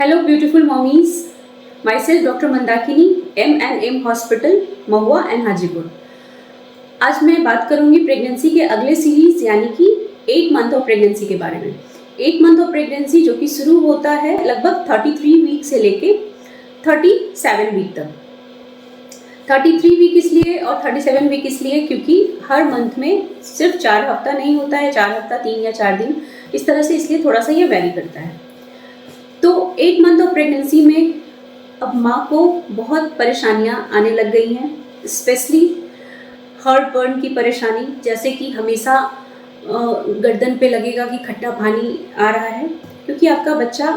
Hello, beautiful mommies. Myself, Dr. Mandakini, M&M hospital Mahua and Hajipur. आज मैं बात करूंगी प्रेगनेंसी के अगले सीरीज यानी कि 8 मंथ ऑफ प्रेगनेंसी के बारे में। 8 मंथ ऑफ प्रेगनेंसी जो कि शुरू होता है लगभग 33 वीक से लेके 37 वीक तक। 33 वीक इसलिए और 37 वीक इसलिए क्योंकि हर मंथ में सिर्फ 4 हफ्ता नहीं होता है, 4 हफ्ता 3 या 4 दिन इस तरह से, इसलिए थोड़ा सा ये वैरी करता है। तो 8 मंथ ऑफ प्रेगनेंसी में अब माँ को बहुत परेशानियाँ आने लग गई हैं, स्पेशली हार्ट बर्न की परेशानी, जैसे कि हमेशा गर्दन पे लगेगा कि खट्टा पानी आ रहा है, क्योंकि आपका बच्चा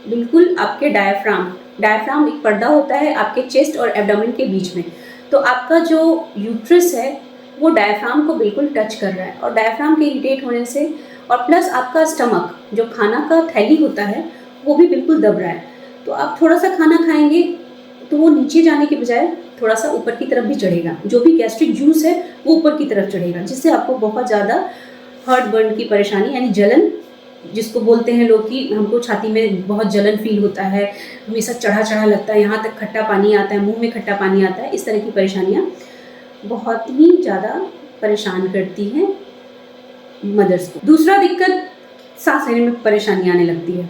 बिल्कुल आपके डायफ्राम एक पर्दा होता है आपके चेस्ट और एब्डोमेन के बीच में। तो आपका जो यूट्रस है वो डायफ्राम को बिल्कुल टच कर रहा है, और डायफ्राम के इरिटेट होने से और प्लस आपका स्टमक जो खाना का थैली होता है वो भी बिल्कुल दब रहा है। तो आप थोड़ा सा खाना खाएंगे तो वो नीचे जाने के बजाय थोड़ा सा ऊपर की तरफ भी चढ़ेगा, जो भी गैस्ट्रिक जूस है वो ऊपर की तरफ चढ़ेगा, जिससे आपको बहुत ज़्यादा हार्ट बर्न की परेशानी यानी जलन, जिसको बोलते हैं लोग कि हमको छाती में बहुत जलन फील होता है, हमेशा चढ़ा चढ़ा लगता है, यहाँ तक खट्टा पानी आता है, मुंह में खट्टा पानी आता है, इस तरह की परेशानियाँ बहुत ही ज़्यादा परेशान करती हैं मदर्स को। दूसरा दिक्कत, सांस लेने में परेशानी आने लगती है,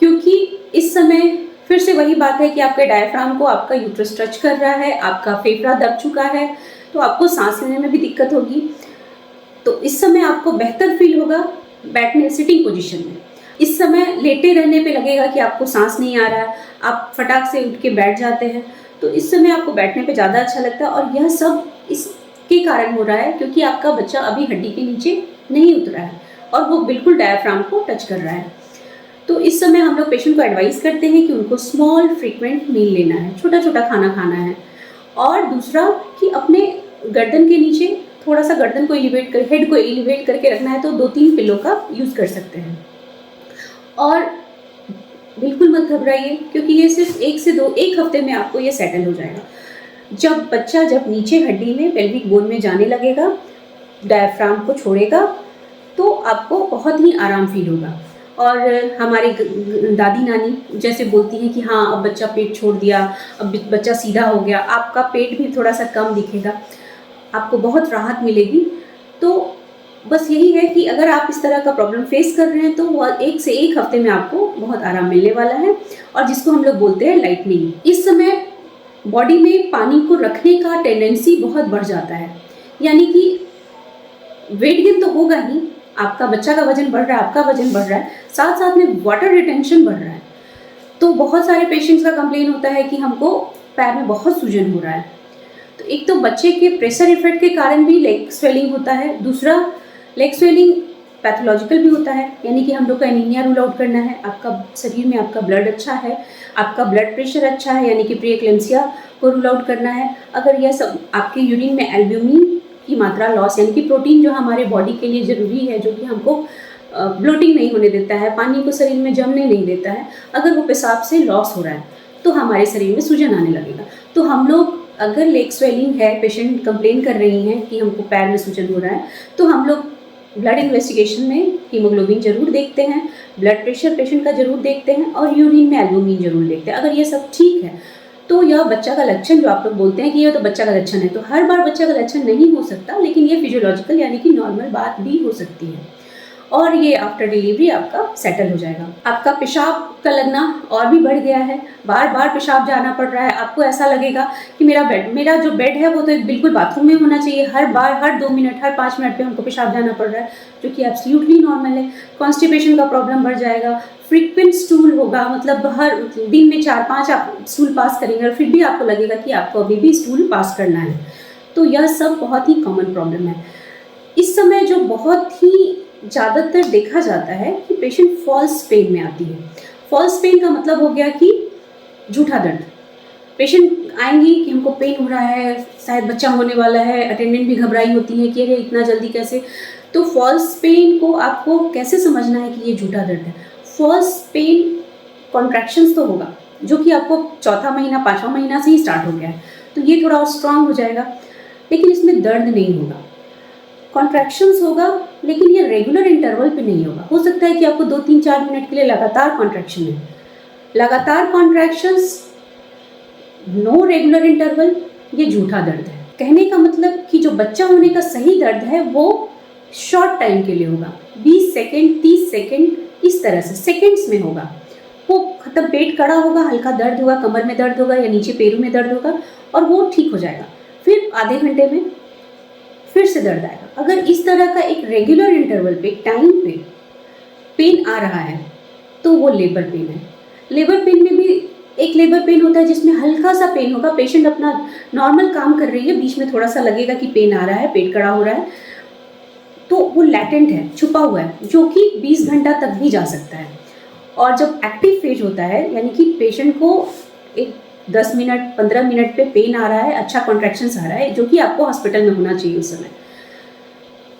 क्योंकि इस समय फिर से वही बात है कि आपके डायफ्राम को आपका यूट्रस टच कर रहा है, आपका फेफड़ा दब चुका है, तो आपको सांस लेने में भी दिक्कत होगी। तो इस समय आपको बेहतर फील होगा बैठने, सिटिंग पोजीशन में। इस समय लेटे रहने पे लगेगा कि आपको सांस नहीं आ रहा है, आप फटाक से उठ के बैठ जाते हैं, तो इस समय आपको बैठने पे ज़्यादा अच्छा लगता है। और यह सब इसके कारण हो रहा है क्योंकि आपका बच्चा अभी हड्डी के नीचे नहीं उतरा है और वो बिल्कुल डायफ्राम को टच कर रहा है। तो इस समय हम लोग पेशेंट को एडवाइस करते हैं कि उनको स्मॉल फ्रीक्वेंट मील लेना है, छोटा छोटा खाना खाना है, और दूसरा कि अपने गर्दन के नीचे थोड़ा सा गर्दन को एलिवेट कर, हेड को एलिवेट करके रखना है, तो 2-3 पिलो का यूज़ कर सकते हैं। और बिल्कुल मत घबराइए, क्योंकि ये सिर्फ 1 हफ्ते में आपको ये सेटल हो जाएगा। जब बच्चा नीचे हड्डी में पेल्विक बोन में जाने लगेगा, डायफ्राम को छोड़ेगा, तो आपको बहुत ही आराम फील होगा। और हमारी दादी नानी जैसे बोलती हैं कि हाँ अब बच्चा पेट छोड़ दिया, अब बच्चा सीधा हो गया, आपका पेट भी थोड़ा सा कम दिखेगा, आपको बहुत राहत मिलेगी। तो बस यही है कि अगर आप इस तरह का प्रॉब्लम फेस कर रहे हैं तो वो 1 से 1 हफ्ते में आपको बहुत आराम मिलने वाला है, और जिसको हम लोग बोलते हैं लाइटनिंग। इस समय बॉडी में पानी को रखने का टेंडेंसी बहुत बढ़ जाता है, यानी कि वेट गेन तो होगा ही, आपका बच्चा का वजन बढ़ रहा है, आपका वजन बढ़ रहा है, साथ साथ में वाटर रिटेंशन बढ़ रहा है। तो बहुत सारे पेशेंट्स का कंप्लेन होता है कि हमको पैर में बहुत सूजन हो रहा है। तो एक तो बच्चे के प्रेशर इफेक्ट के कारण भी लेग स्वेलिंग होता है, दूसरा लेग स्वेलिंग पैथोलॉजिकल भी होता है, यानी कि हम लोग का एनीमिया रूल आउट करना है। आपका शरीर में आपका ब्लड अच्छा है, आपका ब्लड प्रेशर अच्छा है, यानी कि प्री एक्लेम्सिया को रूल आउट करना है। अगर यह सब आपके यूरिन में एल्ब्यूमिन की मात्रा लॉस, यानी कि प्रोटीन जो हमारे बॉडी के लिए ज़रूरी है, जो कि हमको ब्लोटिंग नहीं होने देता है, पानी को शरीर में जमने नहीं देता है, अगर वो पेशाब से लॉस हो रहा है तो हमारे शरीर में सूजन आने लगेगा। तो हम लोग अगर लेग स्वेलिंग है, पेशेंट कंप्लेन कर रही हैं कि हमको पैर में सूजन हो रहा है, तो हम लोग ब्लड इन्वेस्टिगेशन में हीमोग्लोबिन जरूर देखते हैं, ब्लड प्रेशर पेशेंट का जरूर देखते हैं, और यूरिन में एल्ब्यूमिन जरूर देखते हैं। अगर ये सब ठीक है तो यह बच्चा का लक्षण, जो आप लोग बोलते हैं कि यह तो बच्चा का लक्षण है, तो हर बार बच्चा का लक्षण नहीं हो सकता, लेकिन ये फिजियोलॉजिकल यानी कि नॉर्मल बात भी हो सकती है, और ये आफ्टर डिलीवरी आपका सेटल हो जाएगा। आपका पेशाब का लगना और भी बढ़ गया है, बार बार पेशाब जाना पड़ रहा है, आपको ऐसा लगेगा कि मेरा जो बेड है वो तो बिल्कुल बाथरूम में होना चाहिए, हर बार हर 2 मिनट हर 5 मिनट पे हमको पेशाब जाना पड़ रहा है, जो कि एब्सोल्युटली नॉर्मल है। कॉन्स्टिपेशन का प्रॉब्लम बढ़ जाएगा, फ्रीक्वेंट स्टूल होगा, मतलब हर दिन में 4-5 आप स्टूल पास करेंगे और फिर भी आपको लगेगा कि आपको अभी भी स्टूल पास करना है। तो यह सब बहुत ही कॉमन प्रॉब्लम है। इस समय जो बहुत ही ज़्यादातर देखा जाता है कि पेशेंट फॉल्स पेन में आती है। फॉल्स पेन का मतलब हो गया कि झूठा दर्द। पेशेंट आएंगी कि हमको पेन हो रहा है, शायद बच्चा होने वाला है, अटेंडेंट भी घबराई होती है कि अरे इतना जल्दी कैसे। तो फॉल्स पेन को आपको कैसे समझना है कि ये झूठा दर्द है। फॉल्स पेन कॉन्ट्रैक्शंस तो होगा, जो कि आपको 4था महीना 5वां महीना से ही स्टार्ट हो गया है, तो ये थोड़ा और स्ट्रांग हो जाएगा, लेकिन इसमें दर्द नहीं होगा। कॉन्ट्रैक्शंस होगा, लेकिन ये रेगुलर इंटरवल पे नहीं होगा। हो सकता है कि आपको 2-3-4 मिनट के लिए लगातार कॉन्ट्रैक्शन है, लगातार कॉन्ट्रैक्शंस, नो रेगुलर इंटरवल, ये झूठा दर्द है। कहने का मतलब कि जो बच्चा होने का सही दर्द है वो शॉर्ट टाइम के लिए होगा, 20 सेकेंड, 30 सेकेंड, इस तरह से सेकेंड्स में होगा। वो खत्म, पेट कड़ा होगा, हल्का दर्द होगा, कमर में दर्द होगा या नीचे पैरों में दर्द होगा और वो ठीक हो जाएगा। फिर आधे घंटे में फिर से दर्द आएगा। अगर इस तरह का एक रेगुलर इंटरवल पे, टाइम पे पेन आ रहा है तो वो लेबर पेन है। लेबर पेन में भी एक लेबर पेन होता है जिसमें हल्का सा पेन होगा, पेशेंट अपना नॉर्मल काम कर रही है, बीच में थोड़ा सा लगेगा कि पेन आ रहा है, पेट कड़ा हो रहा है, तो वो लैटेंट है, छुपा हुआ है, जो कि 20 घंटा तक भी जा सकता है। और जब एक्टिव फेज होता है, यानी कि पेशेंट को एक 10 मिनट 15 मिनट पे पेन आ रहा है, अच्छा कॉन्ट्रैक्शंस आ रहा है, जो कि आपको हॉस्पिटल में होना चाहिए उस समय,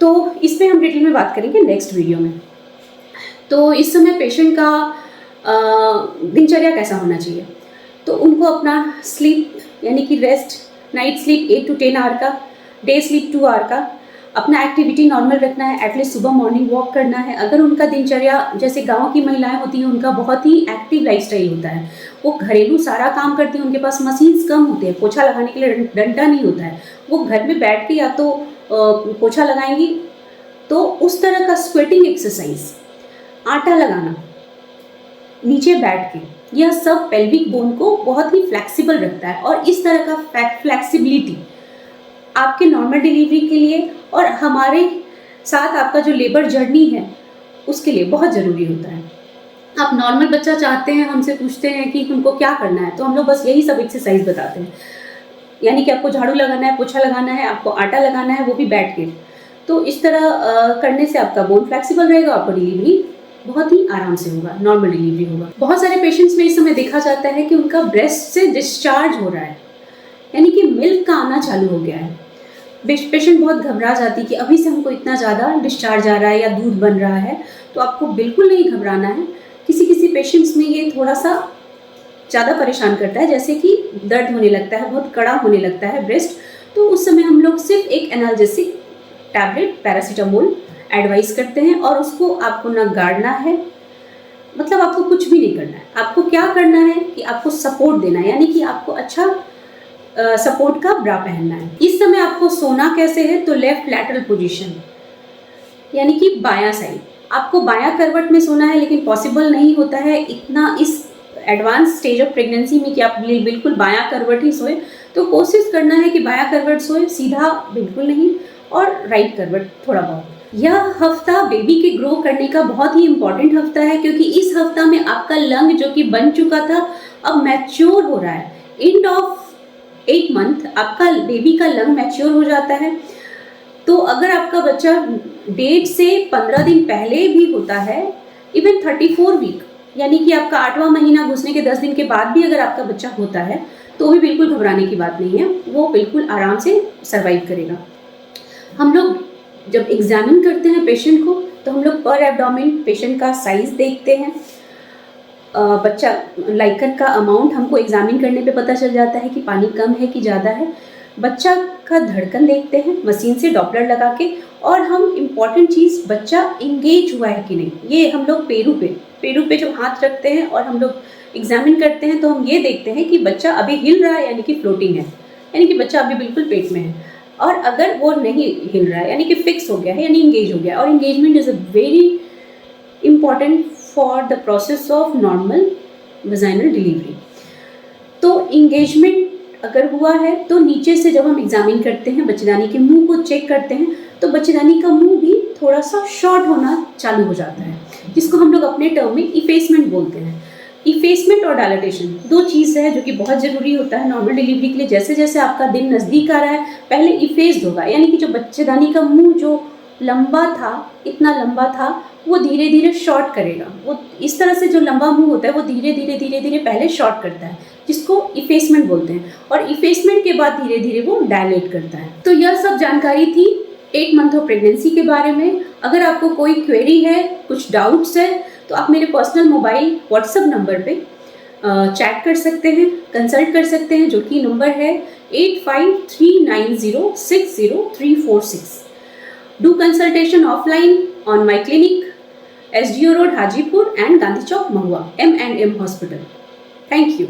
तो इस पर हम डिटेल में बात करेंगे नेक्स्ट वीडियो में। तो इस समय पेशेंट का दिनचर्या कैसा होना चाहिए, तो उनको अपना स्लीप यानी कि rest, night sleep 8 to 10 hour का, डे स्लीप 2 आवर का, अपना एक्टिविटी नॉर्मल रखना है, एटलीस्ट सुबह मॉर्निंग वॉक करना है। अगर उनका दिनचर्या, जैसे गांव की महिलाएं होती हैं, उनका बहुत ही एक्टिव लाइफस्टाइल होता है, वो घरेलू सारा काम करती हैं, उनके पास मशीन्स कम होते हैं, पोछा लगाने के लिए डंडा नहीं होता है, वो घर में बैठ के या तो पोछा लगाएंगी, तो उस तरह का स्वेटिंग एक्सरसाइज, आटा लगाना नीचे बैठ के, यह सब पेल्विक बोन को बहुत ही फ्लेक्सिबल रखता है। और इस तरह का फ्लेक्सिबिलिटी आपके नॉर्मल डिलीवरी के लिए और हमारे साथ आपका जो लेबर जर्नी है उसके लिए बहुत ज़रूरी होता है। आप नॉर्मल बच्चा चाहते हैं, हमसे पूछते हैं कि उनको क्या करना है, तो हम लोग बस यही सब एक्सरसाइज बताते हैं, यानी कि आपको झाड़ू लगाना है, पोछा लगाना है, आपको आटा लगाना है, वो भी बैठ के। तो इस तरह करने से आपका बोन फ्लेक्सिबल रहेगा, आपको डिलीवरी बहुत ही आराम से होगा, नॉर्मल डिलीवरी होगा। बहुत सारे पेशेंट्स में इस समय देखा जाता है कि उनका ब्रेस्ट से डिस्चार्ज हो रहा है, यानी कि मिल्क का आना चालू हो गया है। पेशेंट बहुत घबरा जाती कि अभी से हमको इतना ज़्यादा डिस्चार्ज आ रहा है या दूध बन रहा है, तो आपको बिल्कुल नहीं घबराना है। किसी किसी पेशेंट्स में ये थोड़ा सा ज़्यादा परेशान करता है, जैसे कि दर्द होने लगता है, बहुत कड़ा होने लगता है ब्रेस्ट, तो उस समय हम लोग सिर्फ एक एनाल्जेसिक टैबलेट पैरासीटामोल एडवाइस करते हैं, और उसको आपको ना गाड़ना है, मतलब आपको कुछ भी नहीं करना है। आपको क्या करना है कि आपको सपोर्ट देना है, यानी कि आपको अच्छा सपोर्ट का ब्रा पहनना है। इस समय आपको सोना कैसे है, तो लेफ्ट लैटरल पोजीशन, यानी कि बायां साइड। आपको बायां करवट में सोना है, लेकिन पॉसिबल नहीं होता है इतना इस एडवांस स्टेज ऑफ प्रेगनेंसी में कि आप बिल्कुल बायां करवट ही सोए। तो कोशिश करना है कि बायां करवट सोए, सीधा बिल्कुल नहीं, और राइट करवट थोड़ा बहुत। यह हफ्ता बेबी के ग्रो करने का बहुत ही इंपॉर्टेंट हफ्ता है, क्योंकि इस हफ्ता में आपका लंग जो कि बन चुका था अब मैच्योर हो रहा है। एंड ऑफ 8 मंथ आपका बेबी का लंग मैच्योर हो जाता है। तो अगर आपका बच्चा डेट से 15 दिन पहले भी होता है, इवन 34 वीक, यानी कि आपका 8वां महीना घुसने के 10 दिन के बाद भी अगर आपका बच्चा होता है, तो भी बिल्कुल घबराने की बात नहीं है, वो बिल्कुल आराम से सर्वाइव करेगा। हम लोग जब एग्जामिन करते हैं पेशेंट को, तो हम लोग पर एब्डोमेन पेशेंट का साइज देखते हैं, बच्चा लाइकर का अमाउंट हमको एग्जामिन करने पे पता चल जाता है कि पानी कम है कि ज़्यादा है। बच्चा का धड़कन देखते हैं मशीन से डॉपलर लगा के, और हम इम्पॉर्टेंट चीज़, बच्चा इंगेज हुआ है कि नहीं, ये हम लोग पेरू पे जो हाथ रखते हैं और हम लोग एग्जामिन करते हैं, तो हम ये देखते हैं कि बच्चा अभी हिल रहा है, यानी कि फ्लोटिंग है, यानी कि बच्चा अभी बिल्कुल पेट में है। और अगर वो नहीं हिल रहा है, यानी कि फिक्स हो गया है, यानी इंगेज हो गया, और engagement is a very important for the process of normal vaginal delivery. तो इंगेजमेंट अगर हुआ है, तो नीचे से जब हम एग्जामिन करते हैं, बच्चेदानी के मुंह को चेक करते हैं, तो बच्चेदानी का मुंह भी थोड़ा सा शॉर्ट होना चालू हो जाता है, जिसको हम लोग अपने टर्म में इफेसमेंट बोलते हैं। इफेसमेंट और डायलेटेशन दो चीज़ है जो कि बहुत ज़रूरी होता है नॉर्मल डिलीवरी के लिए। जैसे जैसे आपका दिन नज़दीक आ रहा है, पहले इफेस्ड होगा, यानी कि जो बच्चेदानी का मुंह जो लंबा था, इतना लंबा था, वो धीरे धीरे शॉर्ट करेगा। वो इस तरह से जो लंबा मुंह होता है वो धीरे धीरे पहले शॉर्ट करता है, जिसको इफेसमेंट बोलते हैं, और इफेसमेंट के बाद धीरे धीरे वो डायलेट करता है। तो यह सब जानकारी थी 8 मंथ ऑफ प्रेगनेंसी के बारे में। अगर आपको कोई क्वेरी है, कुछ डाउट्स है, तो आप मेरे पर्सनल मोबाइल व्हाट्सएप नंबर पे चैट कर सकते हैं, कंसल्ट कर सकते हैं, जो कि नंबर है 8539060346। Do consultation offline on my clinic, SDO Road, Hajipur and Gandhi Chowk, Mahua, M&M Hospital. Thank you.